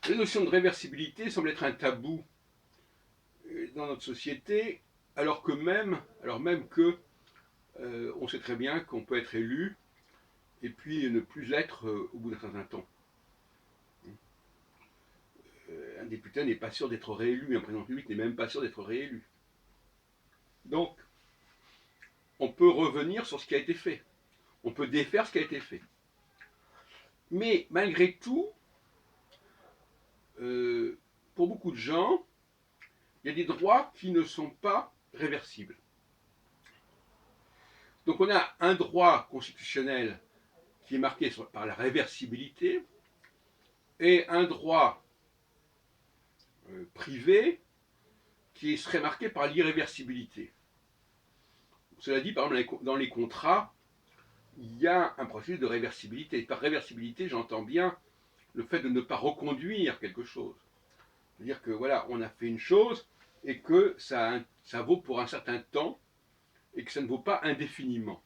La notion de réversibilité semble être un tabou dans notre société, alors même que on sait très bien qu'on peut être élu et puis ne plus l'être au bout d'un certain temps. Un député n'est pas sûr d'être réélu, un président public n'est même pas sûr d'être réélu. Donc, on peut revenir sur ce qui a été fait. On peut défaire ce qui a été fait. Mais malgré tout, pour beaucoup de gens, il y a des droits qui ne sont pas réversibles. Donc on a un droit constitutionnel qui est marqué par la réversibilité et un droit privé qui serait marqué par l'irréversibilité. Cela dit, par exemple, dans les contrats, il y a un processus de réversibilité. Par réversibilité, j'entends bien le fait de ne pas reconduire quelque chose. C'est-à-dire que voilà, on a fait une chose et que ça vaut pour un certain temps et que ça ne vaut pas indéfiniment.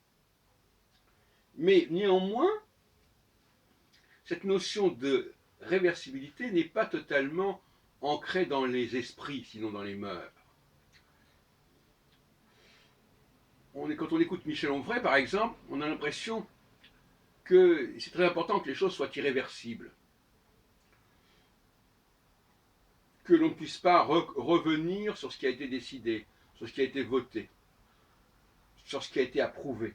Mais néanmoins, cette notion de réversibilité n'est pas totalement ancrée dans les esprits, sinon dans les mœurs. Quand on écoute Michel Onfray, par exemple, on a l'impression que c'est très important que les choses soient irréversibles, que l'on ne puisse pas revenir sur ce qui a été décidé, sur ce qui a été voté, sur ce qui a été approuvé.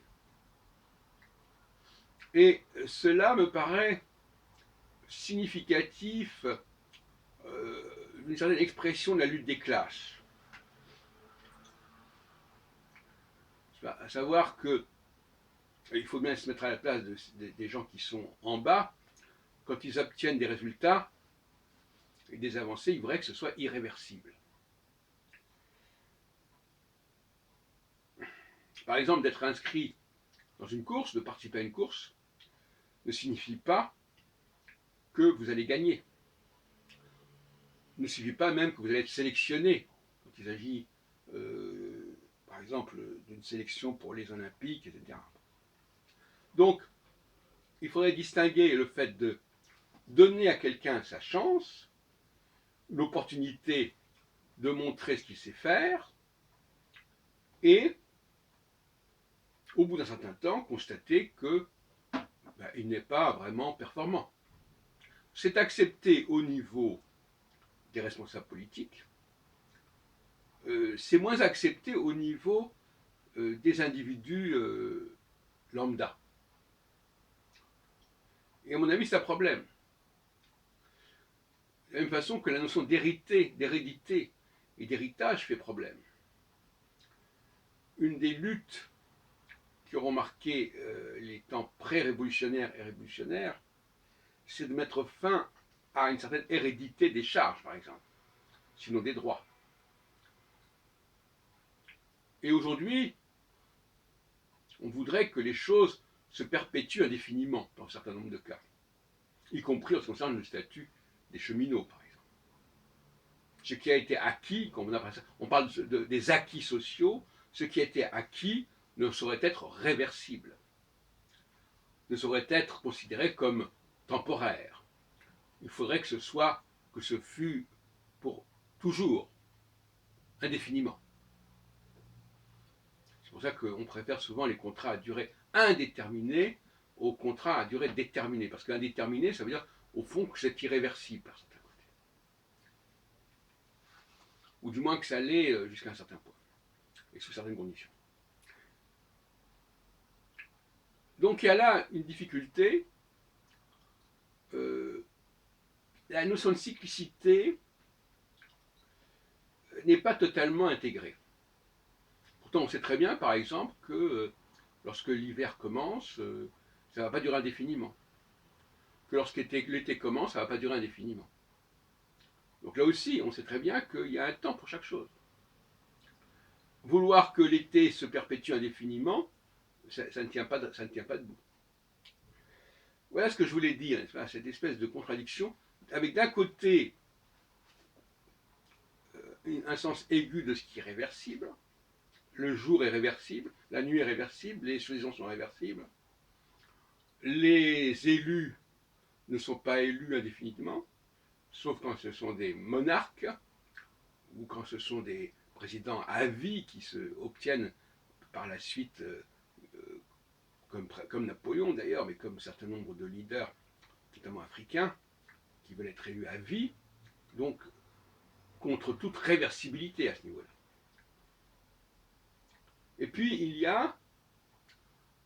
Et cela me paraît significatif d'une certaine expression de la lutte des classes. À savoir que il faut bien se mettre à la place des gens qui sont en bas. Quand ils obtiennent des résultats et des avancées, il faudrait que ce soit irréversible. Par exemple, d'être inscrit dans une course, de participer à une course, ne signifie pas que vous allez gagner. Ne signifie pas même que vous allez être sélectionné. Quand il s'agit, par exemple, d'une sélection pour les Olympiques, etc. Donc, il faudrait distinguer le fait de donner à quelqu'un sa chance, l'opportunité de montrer ce qu'il sait faire, et, au bout d'un certain temps, constater que il n'est pas vraiment performant. C'est accepté au niveau des responsables politiques, c'est moins accepté au niveau des individus lambda. Et à mon avis, c'est un problème. De la même façon que la notion d'hérédité et d'héritage fait problème. Une des luttes qui auront marqué les temps pré-révolutionnaires et révolutionnaires, c'est de mettre fin à une certaine hérédité des charges, par exemple, sinon des droits. Et aujourd'hui, on voudrait que les choses se perpétuent indéfiniment dans un certain nombre de cas, y compris en ce qui concerne le statut des cheminots, par exemple. Ce qui a été acquis, on parle des acquis sociaux, ce qui a été acquis ne saurait être réversible, ne saurait être considéré comme temporaire. Il faudrait que ce fût pour toujours, indéfiniment. C'est pour ça qu'on préfère souvent les contrats à durée indéterminée aux contrats à durée déterminée. Parce qu'indéterminé, ça veut dire, au fond, que c'est irréversible par certains côtés. Ou du moins que ça l'est jusqu'à un certain point, et sous certaines conditions. Donc il y a là une difficulté. La notion de cyclicité n'est pas totalement intégrée. Pourtant, on sait très bien, par exemple, que lorsque l'hiver commence, ça ne va pas durer indéfiniment. Que lorsque l'été commence, ça ne va pas durer indéfiniment. Donc là aussi, on sait très bien qu'il y a un temps pour chaque chose. Vouloir que l'été se perpétue indéfiniment, ça ne tient pas debout. Voilà ce que je voulais dire, cette espèce de contradiction, avec d'un côté un sens aigu de ce qui est réversible. Le jour est réversible, la nuit est réversible, les saisons sont réversibles. Les élus ne sont pas élus indéfiniment. sauf quand ce sont des monarques, ou quand ce sont des présidents à vie qui se obtiennent par la suite, comme Napoléon d'ailleurs, mais comme un certain nombre de leaders, notamment africains, qui veulent être élus à vie, donc contre toute réversibilité à ce niveau-là. Et puis il y a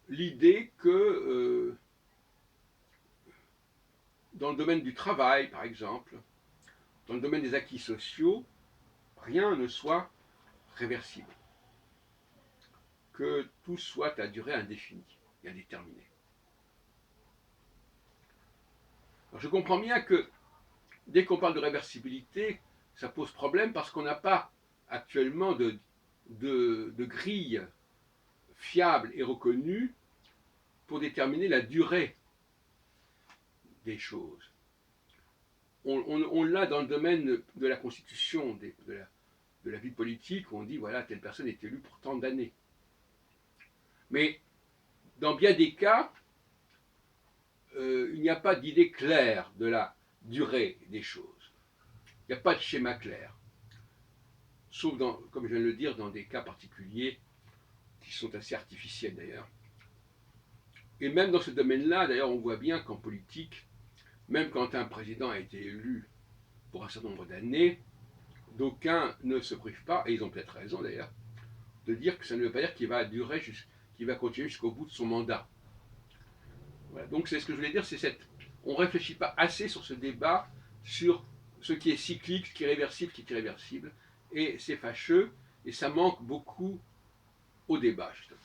l'idée que dans le domaine du travail, par exemple, dans le domaine des acquis sociaux, rien ne soit réversible. Que tout soit à durée indéfinie et indéterminée. Alors je comprends bien que dès qu'on parle de réversibilité, ça pose problème parce qu'on n'a pas actuellement de grille fiable et reconnue pour déterminer la durée des choses. On l'a dans le domaine de la constitution, de la vie politique, où on dit voilà, telle personne est élue pour tant d'années. Mais dans bien des cas, il n'y a pas d'idée claire de la durée des choses. Il n'y a pas de schéma clair. Sauf, comme je viens de le dire, dans des cas particuliers qui sont assez artificiels d'ailleurs. Et même dans ce domaine-là, d'ailleurs, on voit bien qu'en politique, même quand un président a été élu pour un certain nombre d'années, d'aucuns ne se privent pas, et ils ont peut-être raison d'ailleurs, de dire que ça ne veut pas dire qu'il va durer, qu'il va continuer jusqu'au bout de son mandat. Voilà. Donc c'est ce que je voulais dire, on ne réfléchit pas assez sur ce débat, sur ce qui est cyclique, ce qui est réversible, ce qui est irréversible, et c'est fâcheux, et ça manque beaucoup au débat, justement.